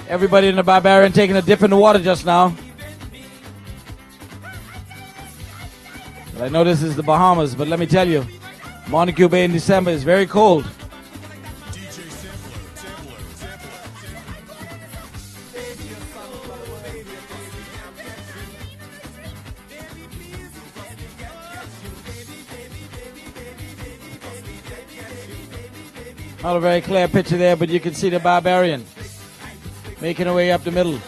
Everybody in the Barbarian taking a dip in the water just now. I know this is the Bahamas, but let me tell you, Montague Bay in December is very cold. Not a very clear picture there, but you can see the Barbarian making her way up the middle.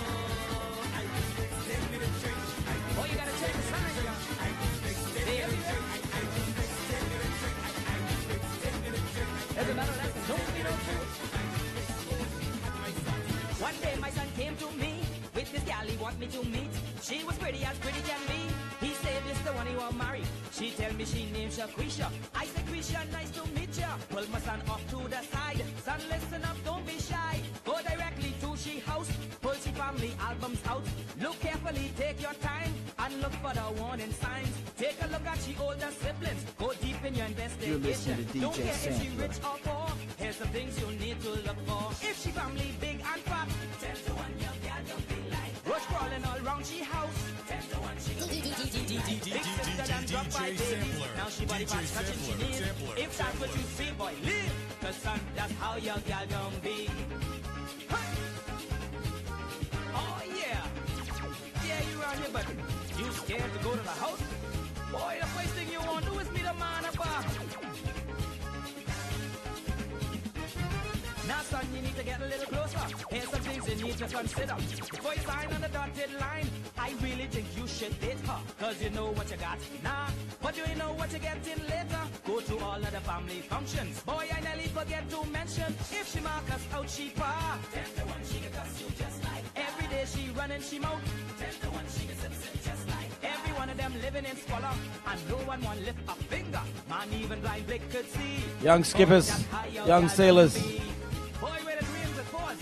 Young skippers, young sailors.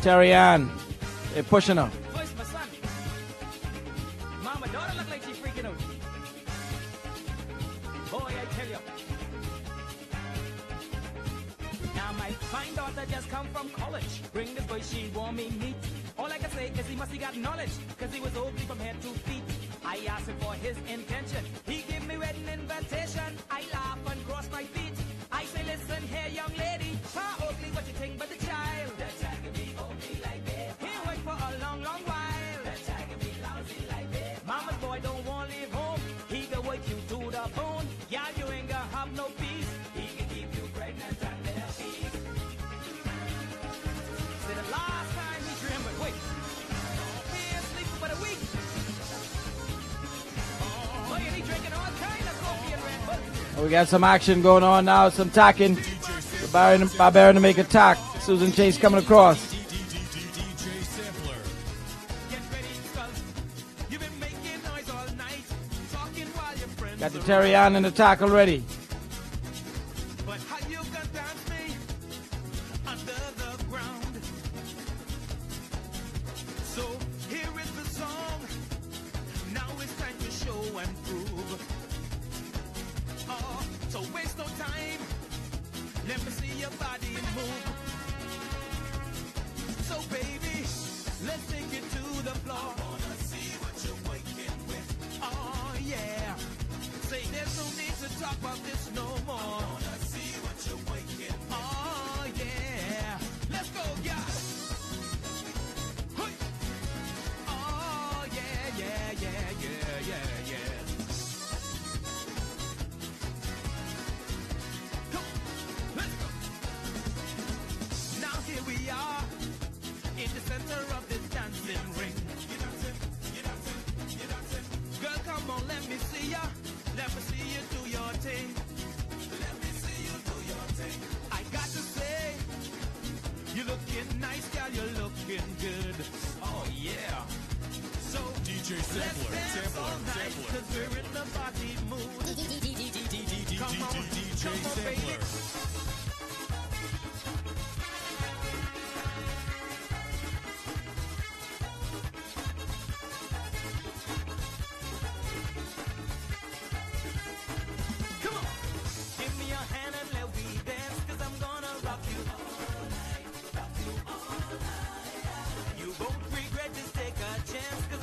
Tari, they're pushing her. We got some action going on now, some tacking. The Barbarian to make a tack. Susan Chase coming across. Got the Tari in the tack already.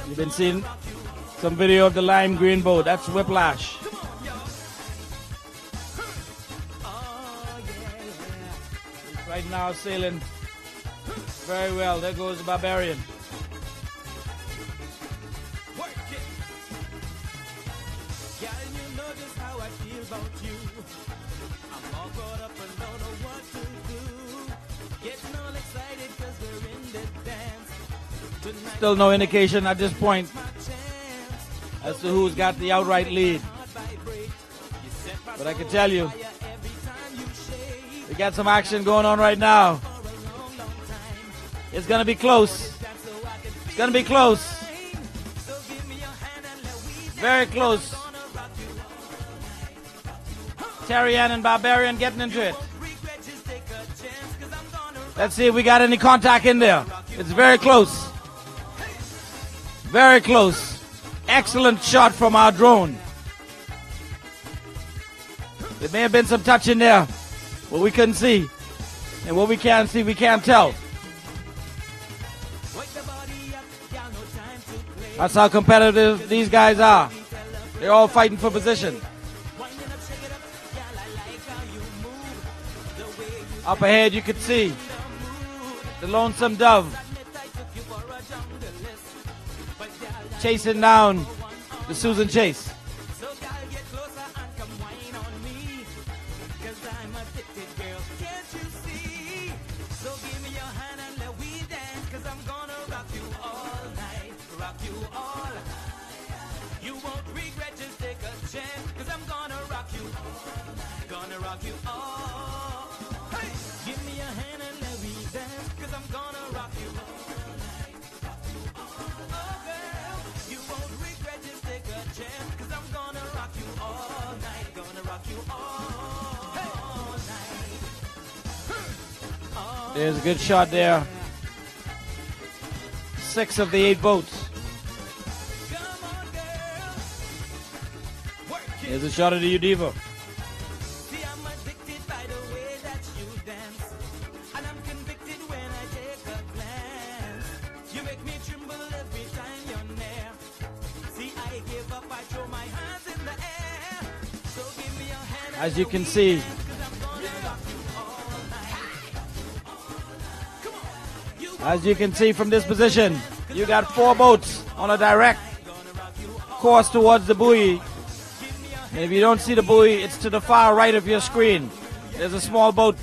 You've been seeing some video of the lime green boat. That's Whiplash. Right now sailing very well. There goes the Barbarian. Still no indication at this point as to who's got the outright lead. But I can tell you, we got some action going on right now. It's going to be close. It's going to be close. Very close. Tari and Barbarian getting into it. Let's see if we got any contact in there. It's very close. Very close. Excellent shot from our drone. There may have been some touch in there, but we couldn't see. And what we can see, we can't tell. That's how competitive these guys are. They're all fighting for position. Up ahead you could see the Lonesome Dove chasing down the Susan Chase. There's a good shot there. 6 of the 8 boats. Here's a shot of the Udiva. As you can see, from this position, you got 4 boats on a direct course towards the buoy. And if you don't see the buoy, it's to the far right of your screen. There's a small boat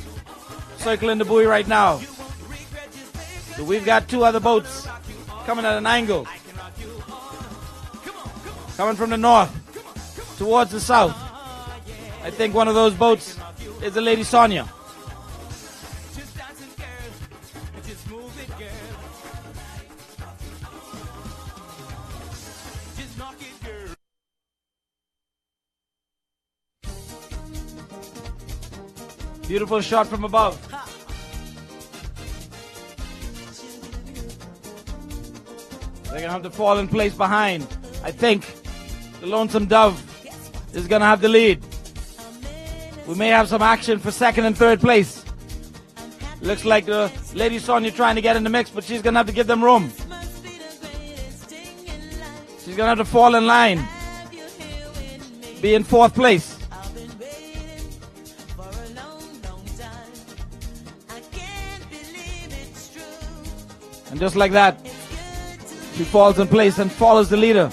circling the buoy right now. So we've got 2 other boats coming at an angle, coming from the north towards the south. I think one of those boats is the Lady Sonia. Beautiful shot from above. They're going to have to fall in place behind. I think the Lonesome Dove is going to have the lead. We may have some action for 2nd and 3rd place. Looks like the Lady Sonia trying to get in the mix, but she's going to have to give them room. She's going to have to fall in line. Be in 4th place. And just like that, she falls in place and follows the leader.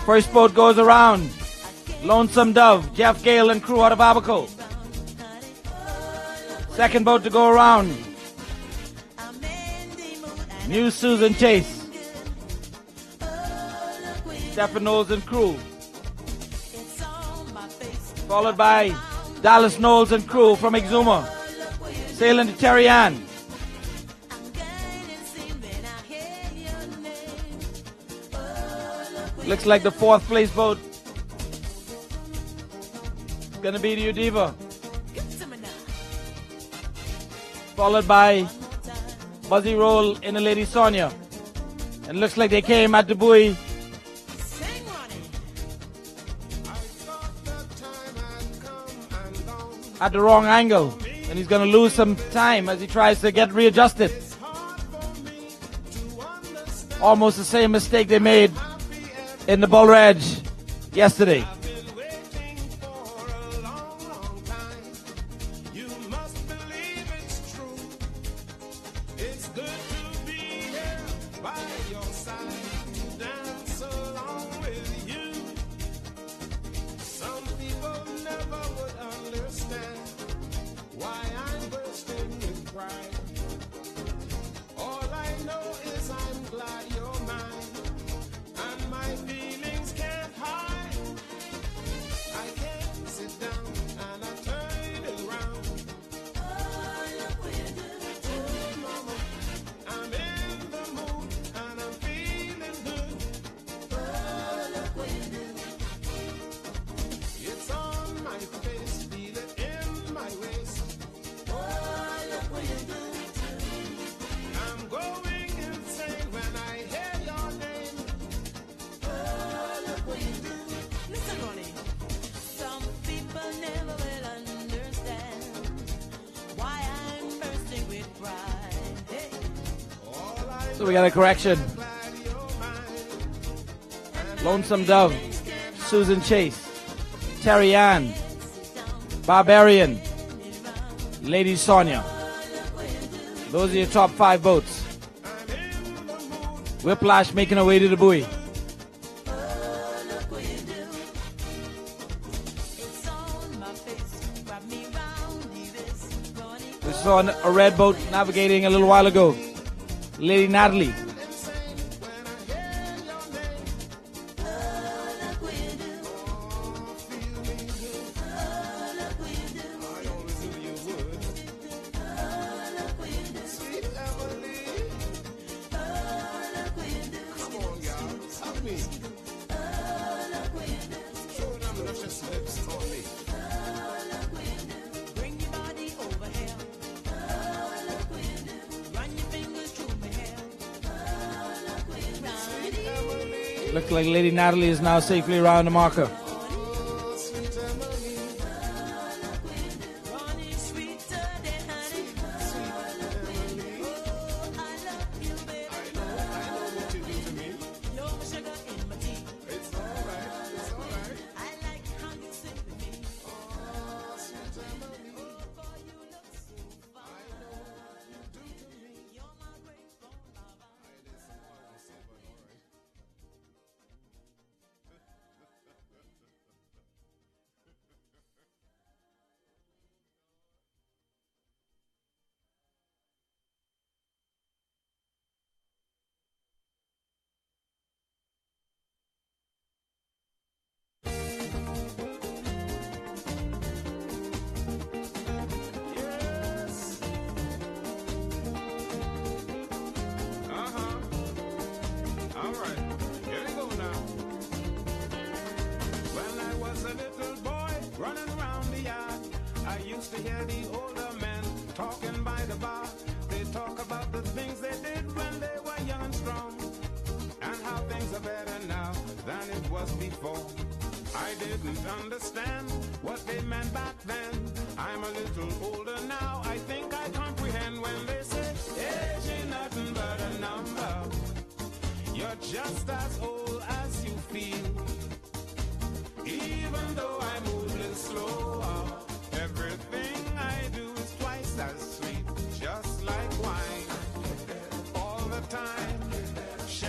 First boat goes around. Lonesome Dove, Jeff, Gale, and crew out of Abaco. Second boat to go around. New Susan Chase. Stefan, Knowles, and crew. Followed by Dallas, Knowles, and crew from Exuma. Sailing to Tari. Looks like the 4th place boat is going to be the Udiva. Followed by Buzzy roll in the Lady Sonia. And looks like they came at the buoy at the wrong angle. And he's going to lose some time as he tries to get readjusted. Almost the same mistake they made in the bull reg yesterday. So we got a correction. Lonesome Dove, Susan Chase, Terry Ann, Barbarian, Lady Sonia. Those are your top 5 boats. Whiplash making her way to the buoy. We saw a red boat navigating a little while ago. Lady Natalie. Looks like Lady Natalie is now safely around the marker.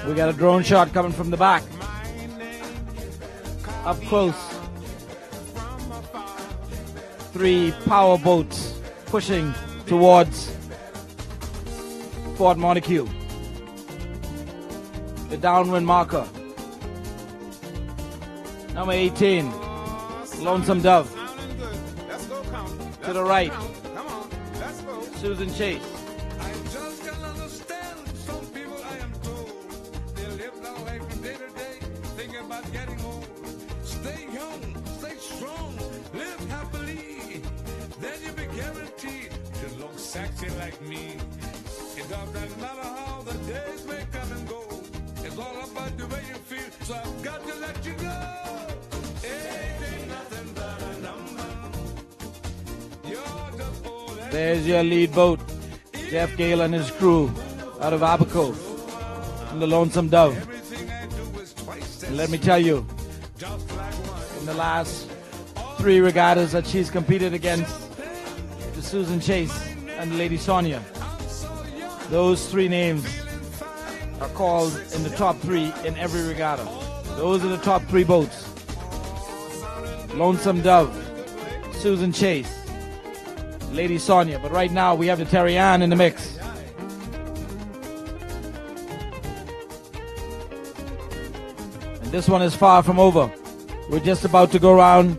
We got a drone shot coming from the back. Up close. 3 power boats pushing towards Fort Montague. The downwind marker. Number 18, Lonesome Dove. To the right, Susan Chase. Doesn't matter how the days may come and go. It's all about the way you feel. So I've got to let you go. Ain't nothing but a number. You're just old. There's your lead boat. Jeff Gale and his crew out of Abaco in the Lonesome Dove. And let me tell you, in the last 3 regattas that she's competed against, the Susan Chase and Lady Sonia, those 3 names are called in the top 3 in every regatta. Those are the top 3 boats. Lonesome Dove, Susan Chase, Lady Sonia. But right now we have the Tari in the mix. And this one is far from over. We're just about to go around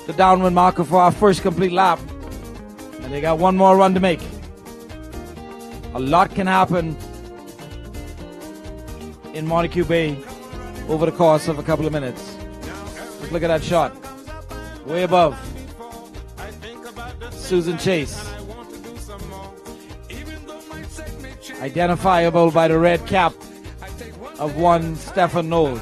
the downwind marker for our first complete lap. And they got one more run to make. A lot can happen in Montague Bay over the course of a couple of minutes. Just look at that shot. Way above Susan Chase. Identifiable by the red cap of one Stefan Knowles.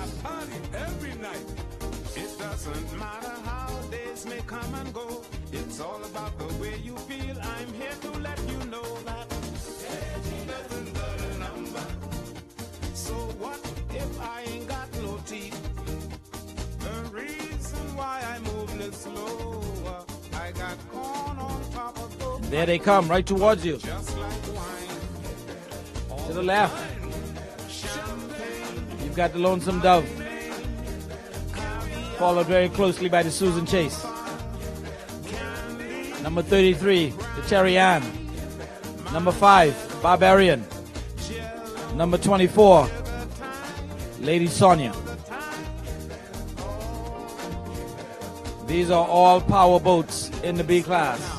There they come, right towards you. To the left, you've got the Lonesome Dove, followed very closely by the Susan Chase. Number 33, the Tari. Number 5, Barbarian. Number 24, Lady Sonia. These are all power boats in the B class.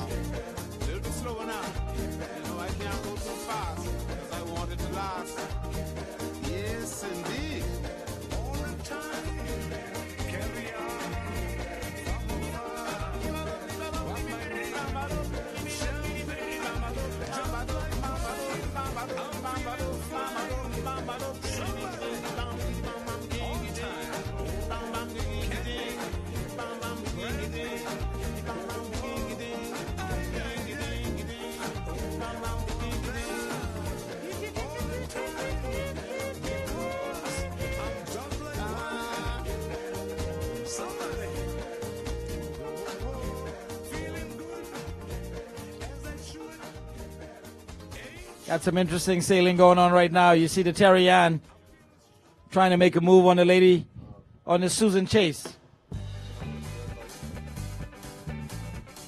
Got some interesting sailing going on right now. You see the Tari trying to make a move on the lady, on the Susan Chase.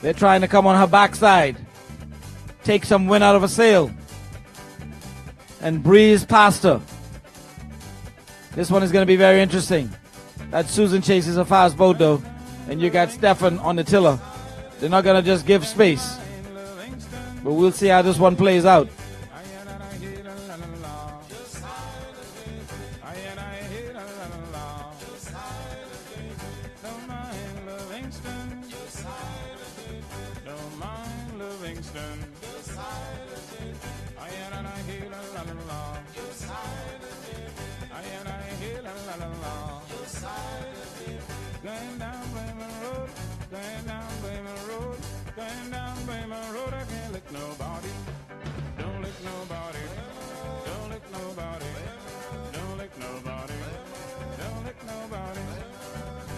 They're trying to come on her backside, take some wind out of a sail, and breeze past her. This one is going to be very interesting. That Susan Chase is a fast boat though, and you got Stefan on the tiller. They're not going to just give space, but we'll see how this one plays out.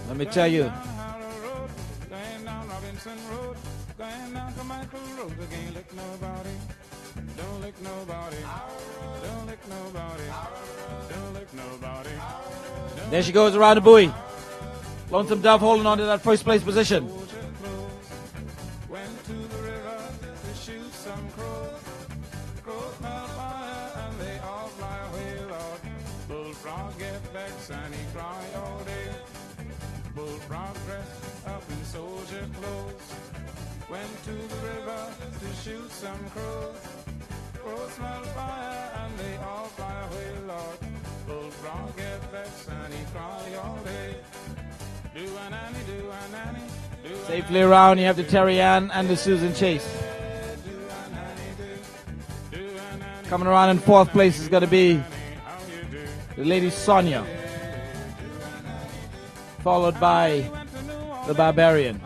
Let me tell you, there she goes around the buoy. Lonesome Dove holding on to that first place position. Went to the river to shoot some crows. Crows smell fire and they all fly away, Lord. Bullfrog get vexed and he cry all day. Do an Annie, do an Annie. Safely around, you have the Tari and the Susan Chase. Do an Annie, do an Annie. Coming around in fourth place is going to be the lady Sonia, followed by the Barbarian.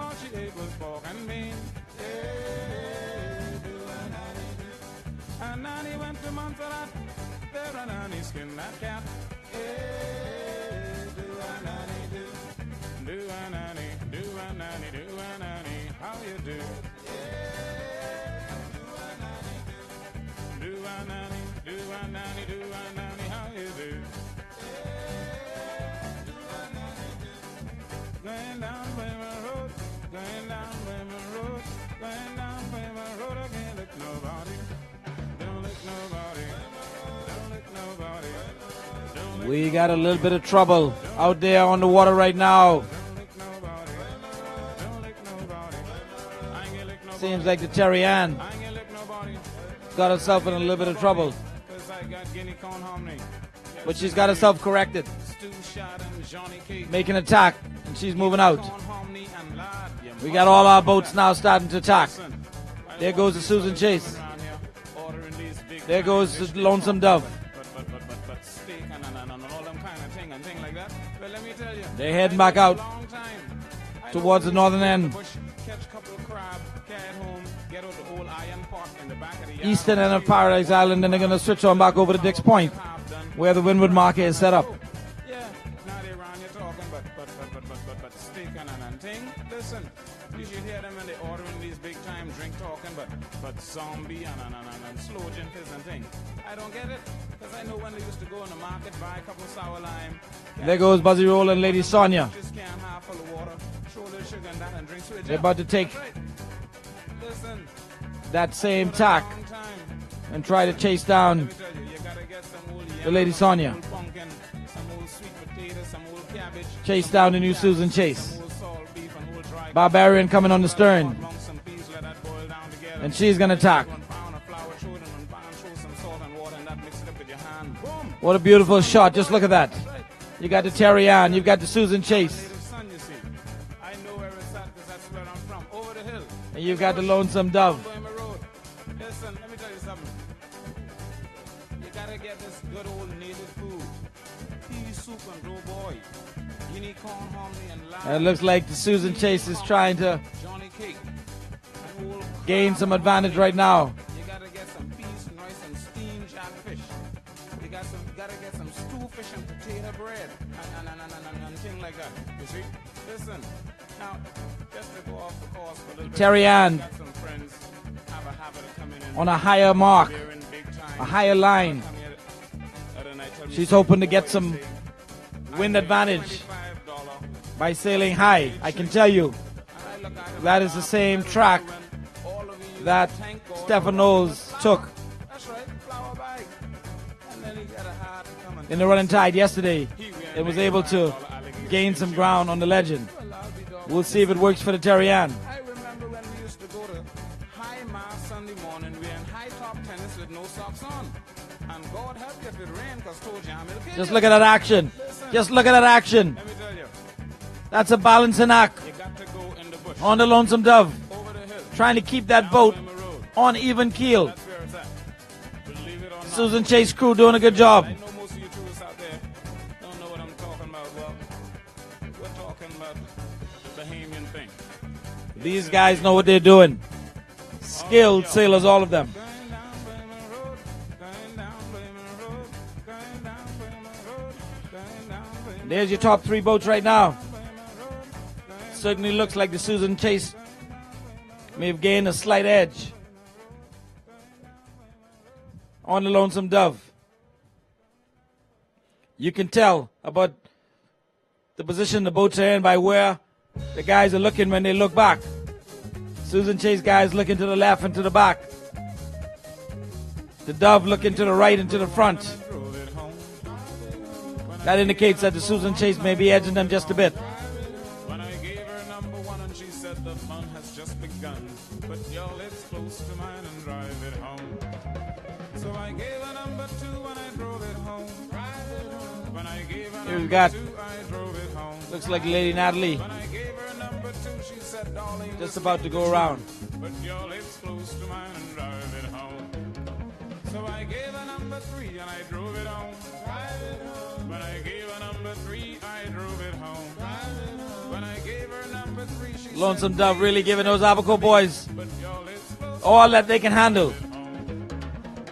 We got a little bit of trouble out there on the water right now. Seems like the Tari got herself in a little bit of trouble. But she's got herself corrected. Making attack, and she's moving out. We got all our boats now starting to attack. There goes the Susan Chase. There goes the Lonesome Dove. They're heading back out towards the northern end. Eastern end of Paradise Island, and they're going to switch on back over to Dix Point, where the windward marker is set up. Listen, you should hear them when they ordering these big time drink talking, but zombie and slow gin fizz and thing. I don't get it, because I know when they used to go in the market, buy a couple sour lime. There goes Buzzy, Rolle, and Lady Sonia. Just can half full of water, throw a little sugar and that and drink sweet. They're about to take that same tack and try to chase down the Lady Sonia. Chase down the new Susan Chase. Barbarian coming on the stern, and she's gonna attack. What a beautiful shot, just look at that. You got the Tari, you've got the Susan Chase, and you've got the Lonesome Dove. Listen, let me tell you something. You gotta get this good old native food. Pea soup and doughboy. Guinea corn, hominy and lard. It looks like the Susan Chase is trying to gain some advantage right now. You gotta get some peas and rice and steamed jackfish. You gotta get some stew fish and potato bread and things like that. You see? Listen. Now, just to go off the course for a little bit. Tari Got some friends have a habit of coming in on a higher mark, a higher line. She's hoping to get some wind advantage by sailing high. I can tell you that is the same track that Stefan Knowles took in the running tide yesterday. It was able to gain some ground on the legend. We'll see if it works for the Tari. I remember when we used to go to high mass Sunday morning, we in high top tennis with no socks on. And God help you if it rained, because told you it'll kill Just you. look at that action. Just look at that action. Let me tell you, That's a balancing act you got to go in the bush, on the Lonesome Dove, over the hill, trying to keep that boat down the road. on even keel. That's where it's at. Believe it or not. Susan Chase crew doing a good job. I know most of you tourists out there don't know what I'm talking about. Well, we're talking about the Bahamian thing. These guys know what they're doing. Skilled sailors, all of them. Going down Bremen Road, going down Bremen Road, going down Bremen Road, going down Bremen There's your top three boats right now. Certainly looks like the Susan Chase may have gained a slight edge on the Lonesome Dove. You can tell about the position the boats are in by where the guys are looking when they look back. Susan Chase guys looking to the left and to the back. The Dove looking to the right and to the front. That indicates that the Susan Chase may be edging them just a bit. When I gave her number one and she said the fun has just begun. Put your lips close to mine and drive it home. So I gave her number two and I drove it home. When I gave her Here we've number got, two, I drove it home. looks like Lady Natalie When I gave her number two, she said, darling, just about to go around. put your lips close to mine and drive it home. So I I gave her number 3 and I drove it home. When I gave her number 3, I drove it home. When I gave her number 3, she Lonesome said, Dove really giving those Abaco boys but y'all, it's close. all that they can handle.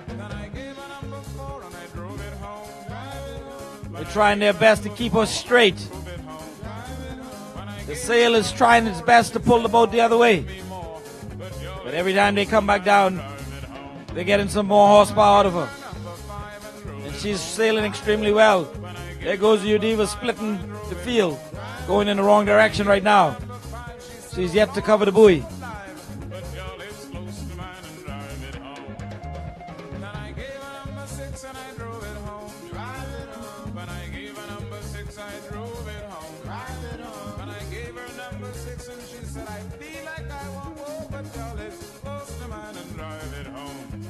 Then I gave her number 4 and I drove it home. They're trying their best to keep us straight. Drove it home. When I The gave sail is trying its best to pull the boat the other way. me more, but y'all, But every time they come back down, drive it home. they're getting some more horsepower out of her. Number 5 and drove And she's sailing extremely well. There goes Udiva splitting the field, going in the wrong direction right now. She's yet to cover the buoy. but y'all, it's close to mine and drive it home. Then I gave her number 6 and I drove it home. When I gave her number 6, I drove it home. When I gave her number 6 and she said, I feel like I won't go, but y'all, it's close to mine and drive it home.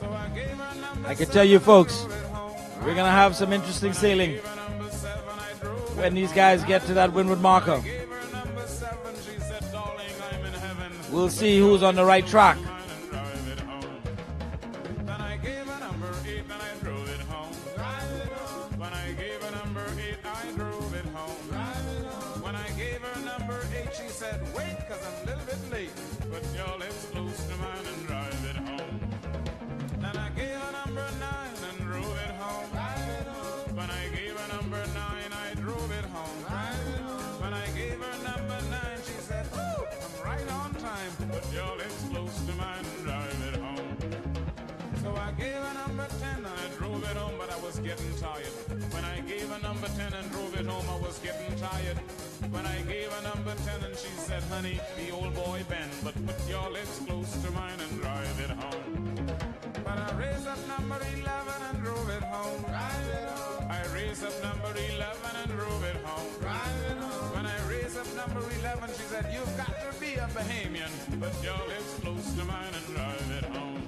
So I gave her number I can tell you folks, it home. we're going to have some interesting sailing Gave her number 7, I drove when these guys get to that windward marker. Gave her number 7, she said, darling, I'm in heaven. We'll see who's on the right track. Mine and drive it home. Then I gave her number 8 and I drove it home. When I gave her number 8, I drove it home. When I gave her number 8, she said, wait, cause I'm a little bit late. But y'all, it's close to mine and drive it home. Then I gave her number 9 and drove it home. When I gave her number 9, I drove it home. When I gave her number 9, she said, ooh, I'm right on time. But y'all, it's close to mine and drive it home. So I gave her number 10 and I drove it home, but I was getting tired. When I gave her number 10 and drove it home, I was getting tired. When I gave her number 10 and she said, honey, the old boy Ben, but put your lips close to mine and drive it home. But I raised up number 11 and drove it home. I raised up number 11 and drove it home. When I raised up number 11, she said, you've got to be a Bahamian, but your lips close to mine and drive it home.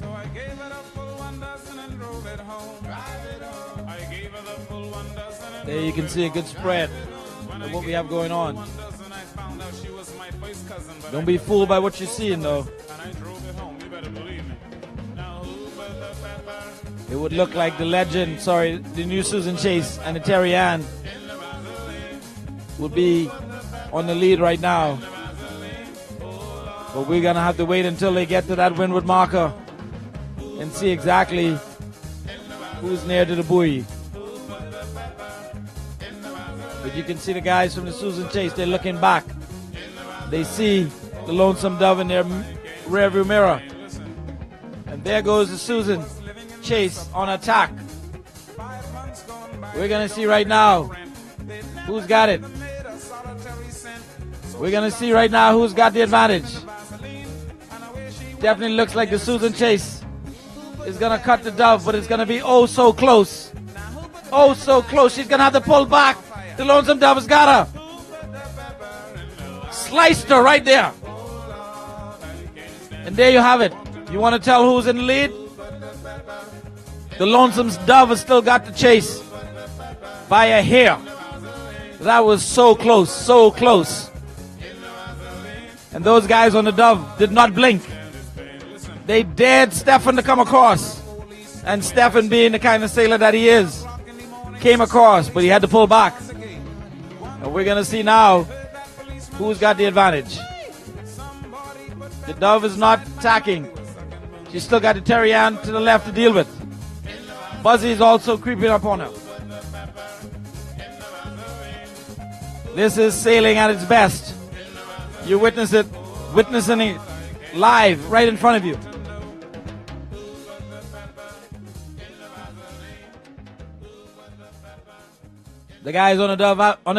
So I gave her the full 1 dozen and drove it home. I gave her the full 1 dozen and There you can see a good spread of what we have going on. 1 dozen, I found out she was my first cousin, but Don't be fooled by what you're seeing though. and I drove it home. You better believe me. Now who put the pepper It would look like the legend, sorry, the new Susan Chase and the Terry Ann in the Vaseline? would be on the lead right now. But we're going to have to wait until they get to that windward marker and see exactly who's near to the buoy. But you can see the guys from the Susan Chase, they're looking back. They see the Lonesome Dove in their rearview mirror. And there goes the Susan Chase on attack. We're going to see right now who's got it. We're going to see right now who's got the advantage. Definitely looks like the Susan Chase is going to cut the Dove, but it's going to be oh so close. Oh so close. She's going to have to pull back. The Lonesome Dove has got her. Sliced her right there. And there you have it. You want to tell who's in the lead? The Lonesome Dove has still got the chase by a hair. That was so close, so close. And those guys on the Dove did not blink. They dared Stefan to come across. And Stefan, being the kind of sailor that he is, came across, but he had to pull back. And we're going to see now who's got the advantage. The Dove is not attacking. She's still got the Terry Ann to the left to deal with. Buzzy is also creeping up on her. This is sailing at its best. You witnessing it live right in front of you. The guys on the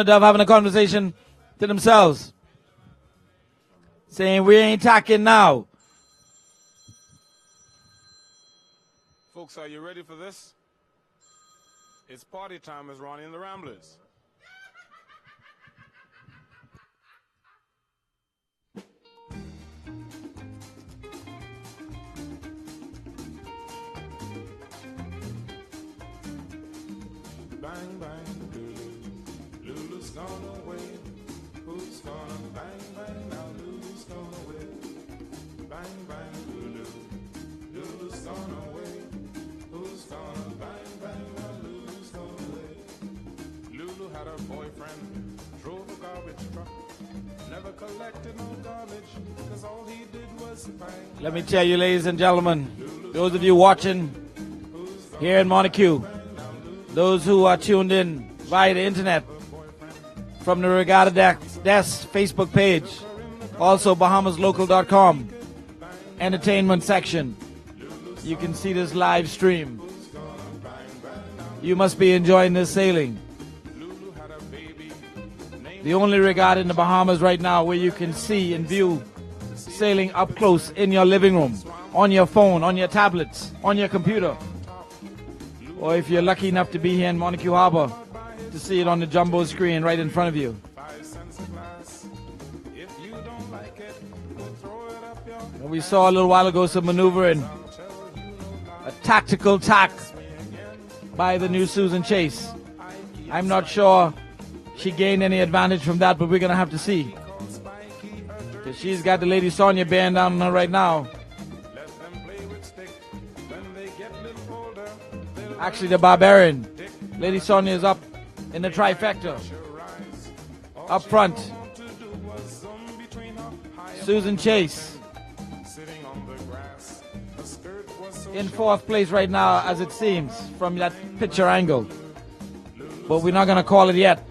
Dove having a conversation to themselves, saying we ain't tacking now. Folks, are you ready for this? It's party time as Ronnie and the Ramblers. Bang, bang, Lulu's gone away. Who's gonna bang, bang, now Lulu's gone away. Bang, bang, Lulu's gone away. man drove a garbage truck, never collected no garbage, 'cause all he did was bang. Let me tell you, ladies and gentlemen, those of you watching here in Montague, those who are tuned in via the internet from the Regatta Desk Facebook page, also BahamasLocal.com, entertainment section, you can see this live stream. You must be enjoying this sailing. The only regatta in the Bahamas right now where you can see and view sailing up close in your living room, on your phone, on your tablets, on your computer. Or if you're lucky enough to be here in Montague Harbor, to see it on the jumbo screen right in front of you. And we saw a little while ago some maneuvering, a tactical tack by the new Susan Chase. I'm not sure she gained any advantage from that, but we're going to have to see. Because she's got the Lady Sonia bearing down on her right now. Actually, the Barbarian. Lady Sonia is up in the trifecta. Up front. Susan Chase in fourth place right now, as it seems, from that picture angle. But we're not going to call it yet.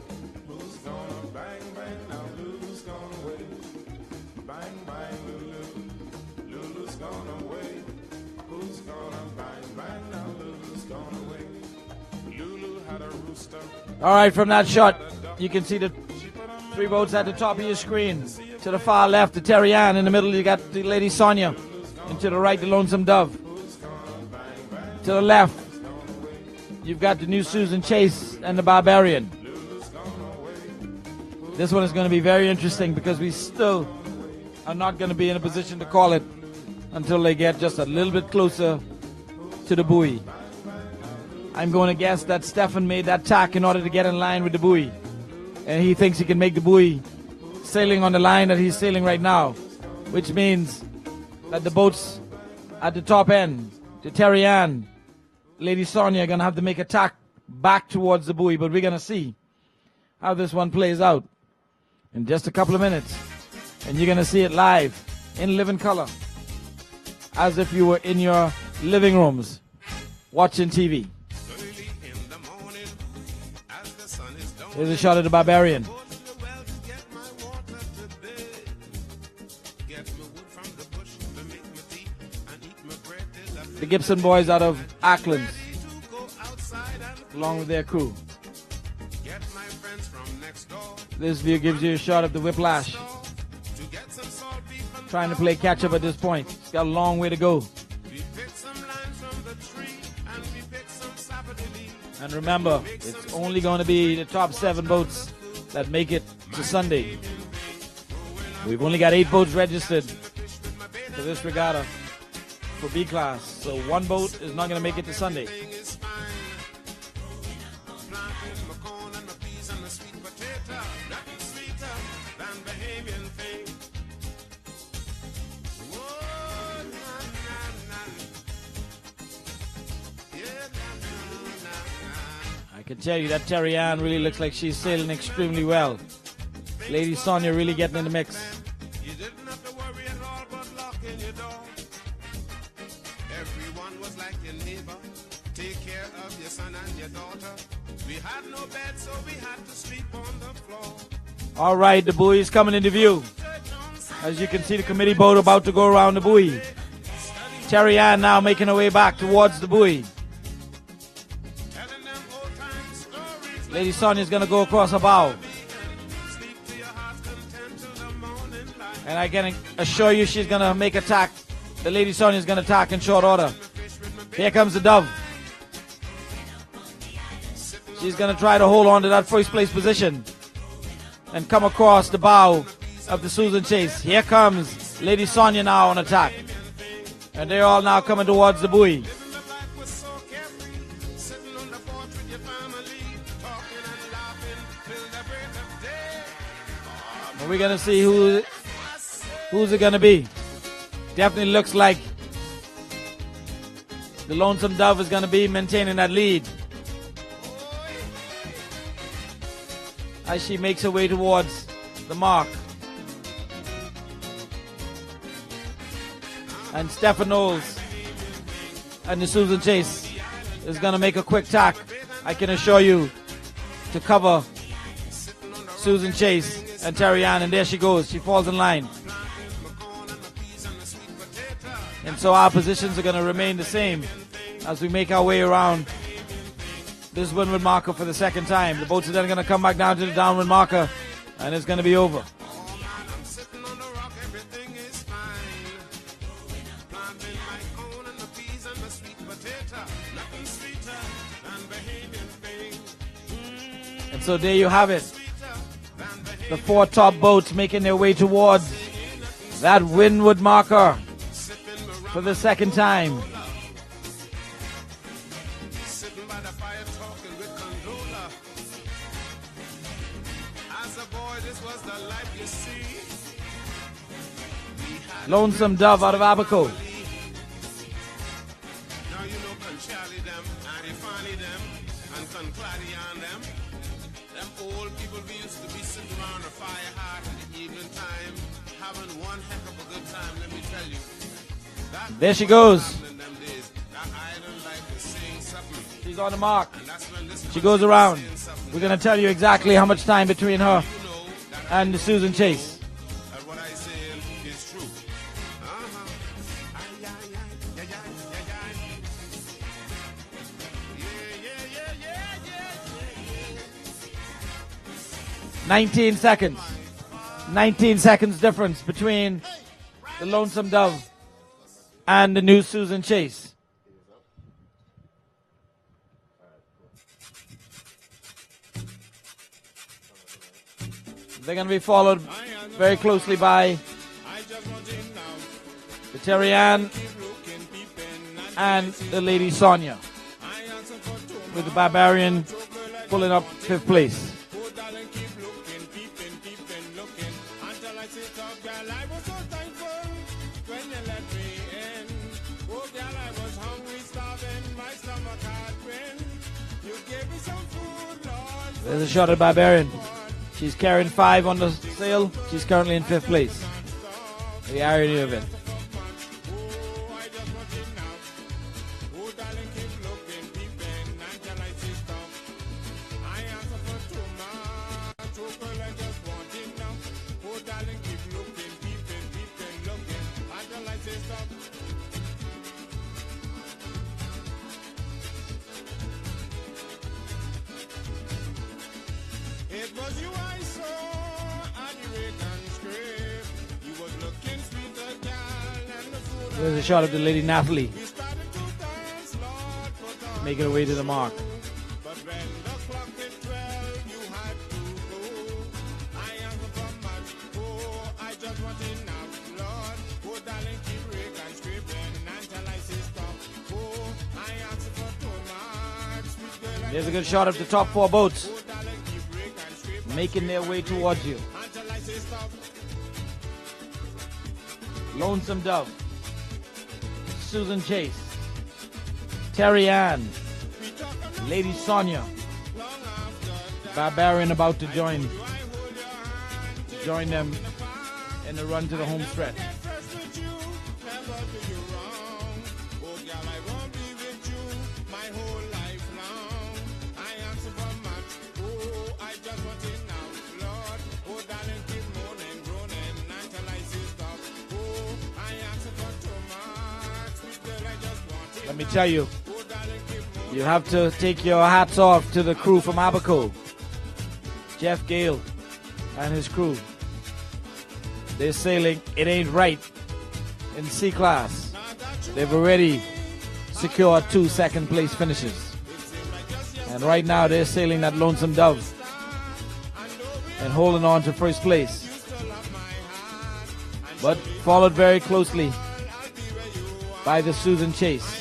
All right, from that shot, you can see the three boats at the top of your screen. To the far left, the Tari. In the middle, you got the Lady Sonia. And to the right, the Lonesome Dove. To the left, you've got the new Susan Chase and the Barbarian. This one is going to be very interesting because we still are not going to be in a position to call it until they get just a little bit closer to the buoy. I'm going to guess that Stefan made that tack in order to get in line with the buoy. And he thinks he can make the buoy sailing on the line that he's sailing right now, which means that the boats at the top end, the Tari, Lady Sonia, are going to have to make a tack back towards the buoy. But we're going to see how this one plays out in just a couple of minutes. And you're going to see it live in living color, as if you were in your living rooms watching TV. Here's a shot of the Barbarian. The Gibson boys out of Auckland, along with their crew. This view gives you a shot of the Whiplash, trying to play catch up at this point. It's got a long way to go. And remember, it's only going to be the top 7 boats that make it to Sunday. We've only got 8 boats registered for this regatta for B class, so 1 boat is not going to make it to Sunday. I can tell you that Tari really looks like she's sailing extremely well. Lady Sonia really getting in the mix. You didn't have to worry at all but locking your door. Everyone was like your neighbor. Take care of your son and your daughter. We had no bed, so we had to sleep on the floor. All right, the buoy is coming into view. As you can see, the committee boat about to go around the buoy. Tari now making her way back towards the buoy. Lady Sonia is going to go across her bow. And I can assure you she's going to make a tack. The Lady Sonia is going to tack in short order. Here comes the Dove. She's going to try to hold on to that first place position and come across the bow of the Susan Chase. Here comes Lady Sonia now on attack. And they're all now coming towards the buoy. And we're going to see who's it going to be. Definitely looks like the Lonesome Dove is going to be maintaining that lead. as she makes her way towards the mark. And Stefan Knowles and the Susan Chase is going to make a quick tack, I can assure you, to cover Susan Chase and Tari. And there she goes. She falls in line. And so our positions are going to remain the same as we make our way around this windward marker for the second time. The boats are then going to come back down to the downwind marker, and it's going to be over. And so there you have it. The 4 top boats making their way towards that windward marker for the second time. Lonesome Dove out of Abaco. Now you know can Charlie them, and they funny them, and can claddy on them. Them old people we used to be sitting around a fire heart in the evening time, having one heck of a good time, let me tell you. That There she goes. in them days, that island life is saying something. She's on the mark. And that's when this She goes around. We're going to tell you exactly how much time between her and the Susan Chase. that what I say is true. Ay, ay, ay, ay, ay, ay, ay. Yeah. 19 seconds. 19 seconds difference between the Lonesome Dove and the new Susan Chase. They're going to be followed very closely by the Tari and the Lady Sonia, with the Barbarian pulling up 5th place. There's a shot at Barbarian. She's carrying 5 on the sail. She's currently in 5th place. The irony of it. It was you I saw at the Regatta scrape. You was looking sweet, the gal and the food. There's a shot of the Lady Natalie We started to dance, Lord, put on. making her way to the mark. But when the clock hit 12, you had to go. I am from much. Oh, I just want enough, Lord. Oh, darling, keep Regatta scraping until I say stop. Oh, I ask for too much. Sweet girl, There's a good shot of the top 4 boats oh, darling, keep Regatta scraping making their way towards you. until I say stop. Lonesome Dove, Susan Chase, Tari Ann, Lady Sonia, Barbarian about to join them in the run to the home stretch. Let me tell you, you have to take your hats off to the crew from Abaco. Jeff Gale and his crew. They're sailing It Ain't Right in C class. They've already secured 2 second place finishes. And right now they're sailing that Lonesome Dove and holding on to 1st place. But followed very closely by the Susan Chase.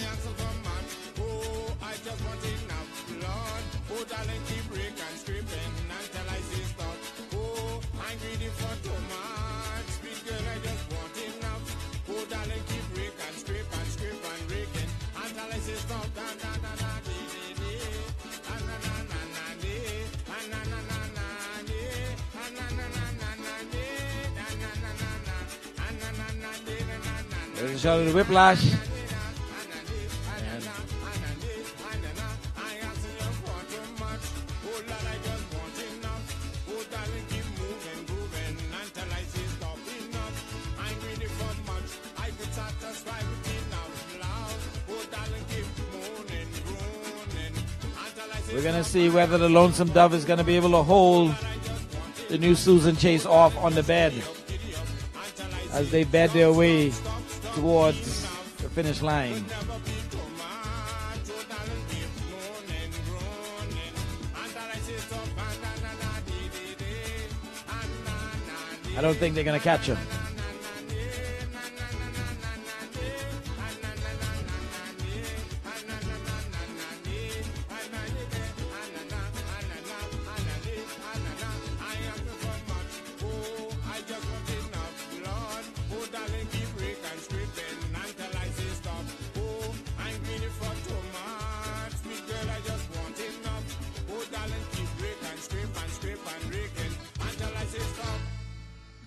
a shot of the whiplash. We're going to see whether the Lonesome Dove is going to be able to hold the New Susan Chase off on the bed as they bed their way towards the finish line. I don't think they're going to catch him.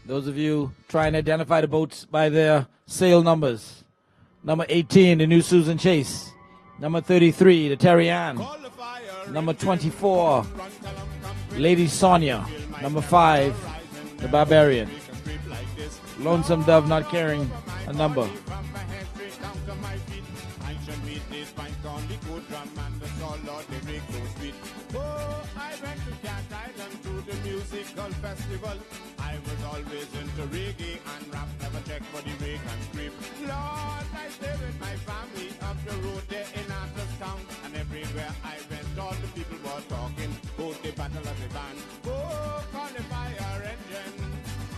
Those of you trying to identify the boats by their sail numbers. Number 18, the New Susan Chase. Number 33, the Tari. Number 24, Lady Sonia. Number 5, the Barbarian. Lonesome Dove not carrying a number. I was always into reggae and rap, never check for the rake and scrape. Lord, I stay with my family up the road there in Town, and everywhere I went, all the people were talking about the battle of the band. Oh, call the fire engine,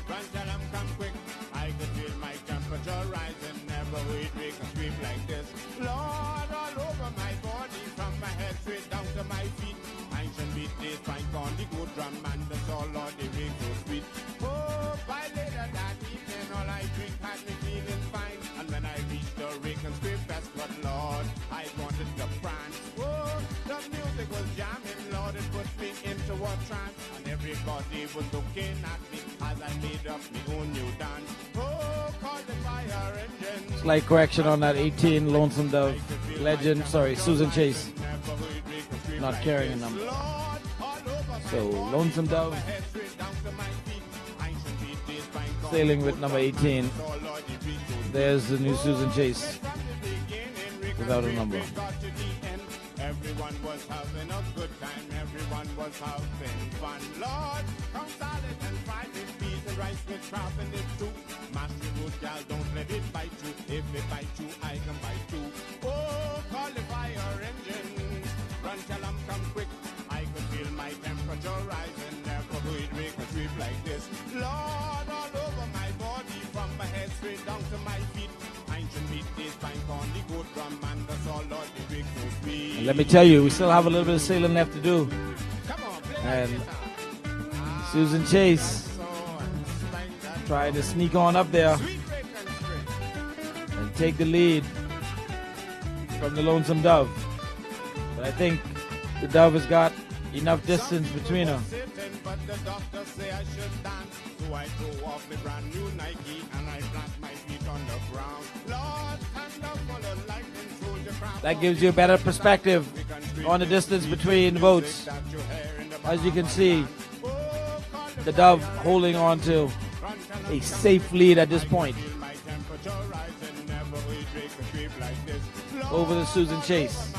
run tell them come quick. I could feel my temperature rising, never wait, rake and scrape like this. Lord, all over my body, from my head straight down to my feet. Ancient beat days, fine on the good drum and the soul, Lord, the rake so sweet. Oh, by later that evening, all I drink had me feeling fine. And when I reached the rake and scrape fest, but Lord, I wanted to prance. Oh, the music was jamming, Lord, it put me into a trance. And everybody was looking at me as I made up my own new dance. Oh, call the fire engine. Slight correction on that 18, Lonesome Dove. Legend, sorry, Susan Chase. Not carrying a number. So, Lonesome Dove sailing with number 18. There's the New Susan Chase without a number. Everyone was having a good time, everyone was having fun. Lord, come salad and fried with peas and rice with crab and it too. Master root, gal, don't let it bite you. If it bite you, I can bite too. Oh, call the fire engine. Run, tell them come quick. I could feel my temperature rising. Never would make a trip like this. Lord, all over my body, from my head straight down to my feet. Ancient beat days, fine on the good drum and the soul, Lord, the big so sweet. And let me tell you, we still have a little bit of sailing left to do. And Susan Chase trying to sneak on up there and take the lead from the Lonesome Dove. But I think the Dove has got enough distance between her. But the doctor say I should dance. So I throw off the brand new Nike and I plant my feet on the ground. Lord, stand up for the lightning, soldier crowd. That gives you a better perspective on the distance between the boats. As you can see, the Dove holding on to a safe lead at this point over the Susan Chase.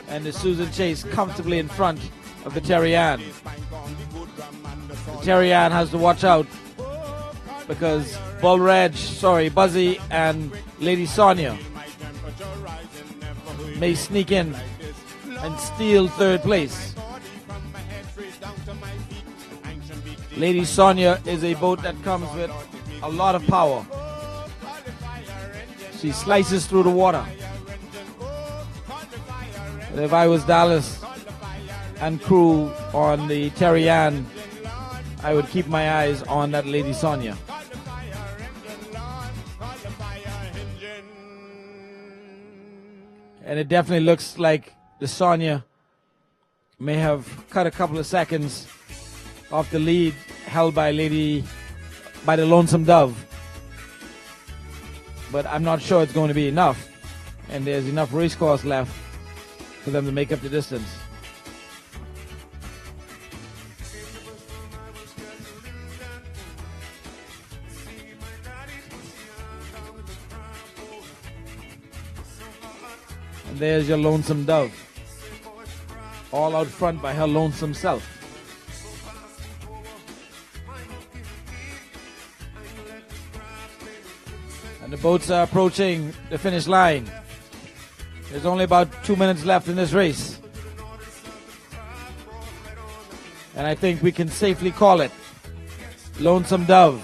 And the Susan Chase comfortably in front of the Tari. The Tari has to watch out because Buzzy and Lady Sonia may sneak in and steal third place. Lady Sonia is a boat that comes with a lot of power. She slices through the water. And if I was Dallas and crew on the Tari, I would keep my eyes on that Lady Sonia. And it definitely looks like the Sonia may have cut a couple of seconds off the lead held by the Lonesome Dove. but I'm not sure it's going to be enough. And there's enough race course left for them to make up the distance. And there's your Lonesome Dove, all out front by her lonesome self. And the boats are approaching the finish line. There's only about 2 minutes left in this race. And I think we can safely call it Lonesome Dove,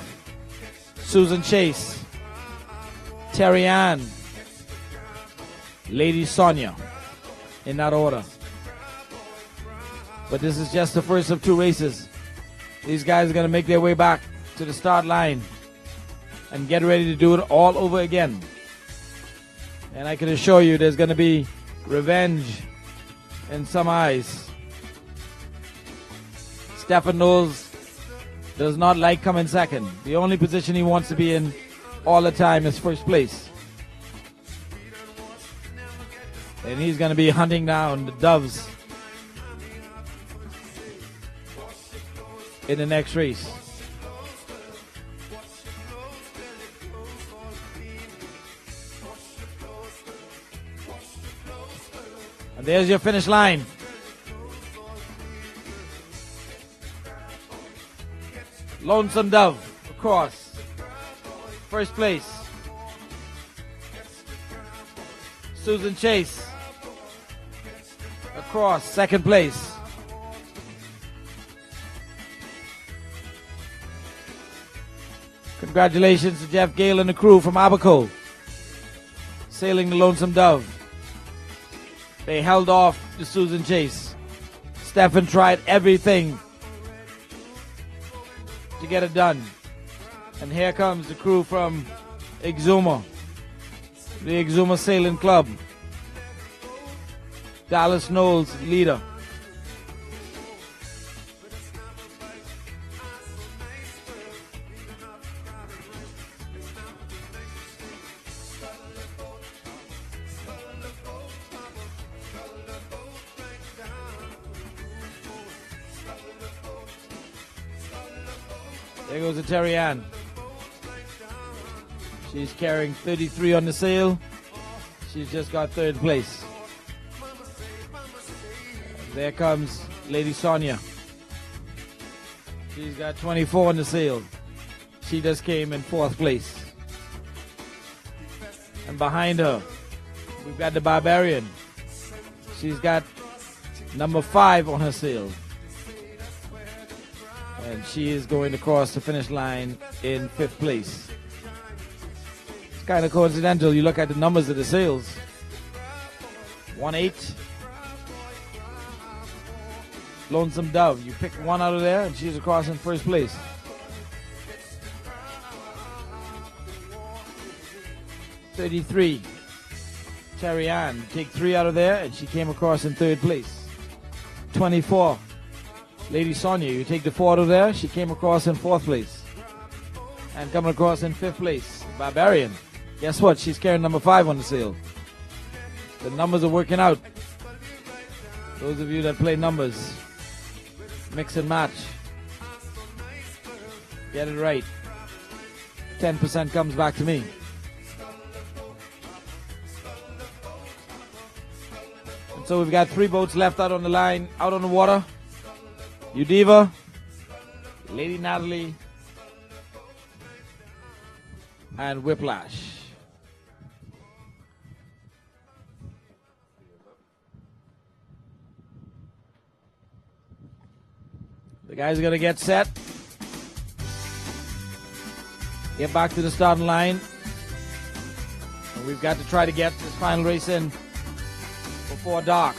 Susan Chase, Terry Ann, Lady Sonia, in that order. But this is just the first of two races. These guys are going to make their way back to the start line and get ready to do it all over again. And I can assure you there's going to be revenge in some eyes. Stefan Knowles does not like coming second. The only position he wants to be in all the time is first place. And he's going to be hunting down the Doves in the next race. And there's your finish line. Lonesome Dove across. First place. Susan Chase across, second place. Congratulations to Jeff Gale and the crew from Abaco, sailing the Lonesome Dove. They held off the Susan Chase. Stefan tried everything to get it done. And here comes the crew from Exuma, the Exuma Sailing Club. Dallas Knowles, leader. There goes the Terry Ann. She's carrying 33 on the sail. She's just got third place. There comes Lady Sonia. She's got 24 on the sail. She just came in fourth place. And behind her, we've got the Barbarian. She's got number 5 on her sail. And she is going to cross the finish line in 5th place. It's kind of coincidental. You look at the numbers of the sails. 1-8. Lonesome Dove. You pick one out of there and she's across in first place. $33. Terry Ann. Take 3 out of there and she came across in third place. 24. Lady Sonia, you take the 4 out of there, she came across in 4th place. And coming across in 5th place, Barbarian. Guess what? She's carrying number 5 on the sail. The numbers are working out. Those of you that play numbers, mix and match. Get it right. 10% comes back to me. And so we've got 3 boats left out on the line, out on the water. Udiva, Lady Natalie, and Whiplash. The guys are going to get set. Get back to the starting line. And we've got to try to get this final race in before dark.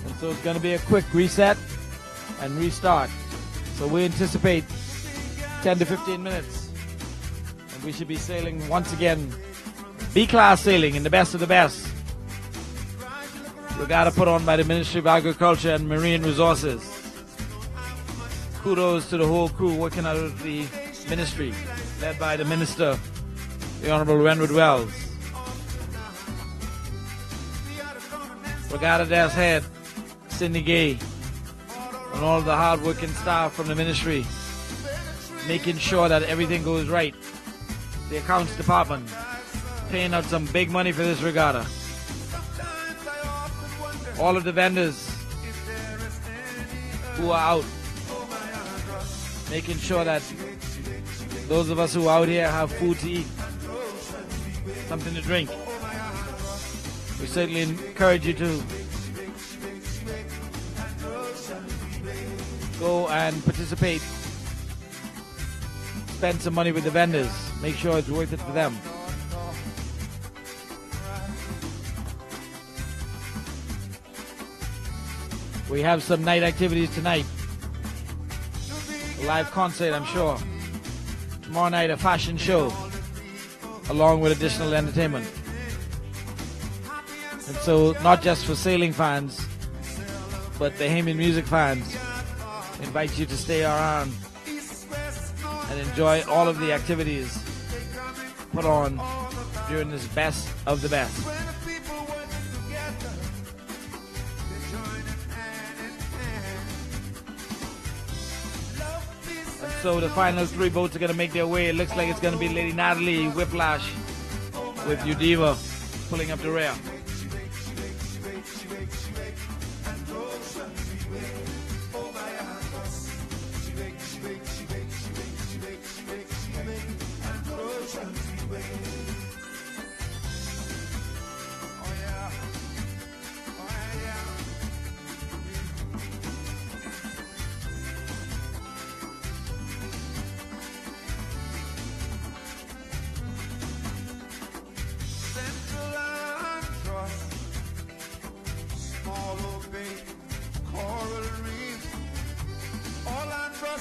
And so it's going to be a quick reset and restart. So we anticipate 10 to 15 minutes. And we should be sailing once again. B-class sailing in the best of the best. Regatta put on by the Ministry of Agriculture and Marine Resources. Kudos to the whole crew working out of the ministry, led by the Minister, the Honorable Renwood Wells. Regatta Desk Head, Cindy Gay, and all the hard-working staff from the ministry, making sure that everything goes right. The accounts department, paying out some big money for this regatta. All of the vendors who are out, making sure that those of us who are out here have food to eat, something to drink. We certainly encourage you to go and participate. Spend some money with the vendors. Make sure it's worth it for them. We have some night activities tonight. A live concert, I'm sure. Tomorrow night, a fashion show, along with additional entertainment. And so, not just for sailing fans, but Bahamian music fans, invite you to stay around and enjoy all of the activities put on during this best of the best. And so the final 3 boats are going to make their way. It looks like it's going to be Lady Natalie Whiplash with Udiva pulling up the rear.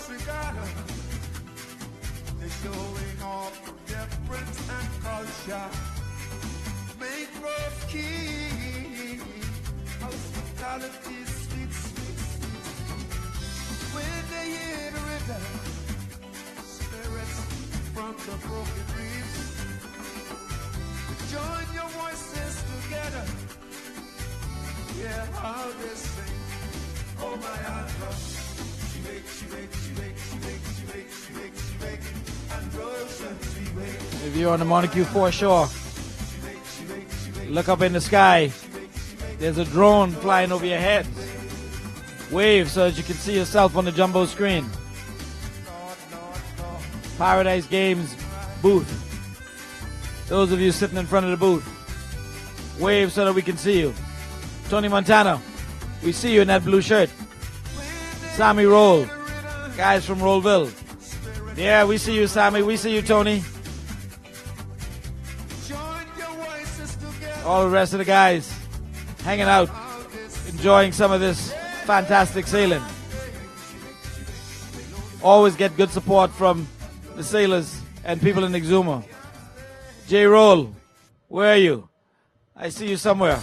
Regatta, they're showing off difference and culture. Mangrove key, hospitality, sweet, sweet, sweet. When they hear the river, spirits from the broken reefs, join your voices together. Yeah, how they sing. Oh my Andra. If you're on the Montague foreshore, look up in the sky. There's a drone flying over your head. Wave so that you can see yourself on the jumbo screen. Paradise Games booth. Those of you sitting in front of the booth, wave so that we can see you. Tony Montana, we see you in that blue shirt. Sammy Roll, guys from Rollville. Yeah, we see you, Sammy. We see you, Tony. All the rest of the guys hanging out, enjoying some of this fantastic sailing. Always get good support from the sailors and people in Exuma. J. Roll, where are you? I see you somewhere.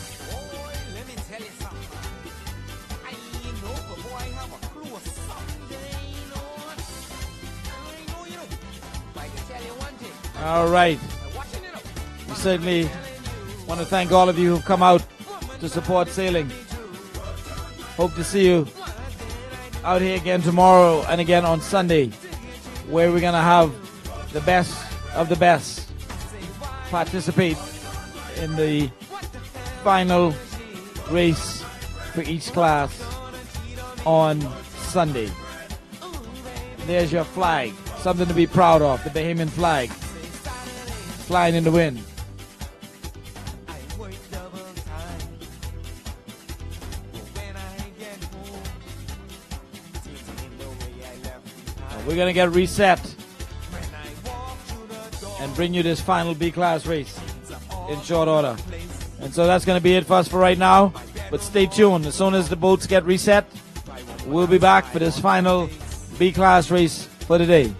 All right. We certainly want to thank all of you who've come out to support sailing. Hope to see you out here again tomorrow and again on Sunday, where we're going to have the best of the best participate in the final race for each class on Sunday. There's your flag, something to be proud of, the Bahamian flag, flying in the wind. We're going to get reset and bring you this final B-class race in short order. And so that's going to be it for us for right now. But stay tuned. As soon as the boats get reset, we'll be back for this final B-class race for today.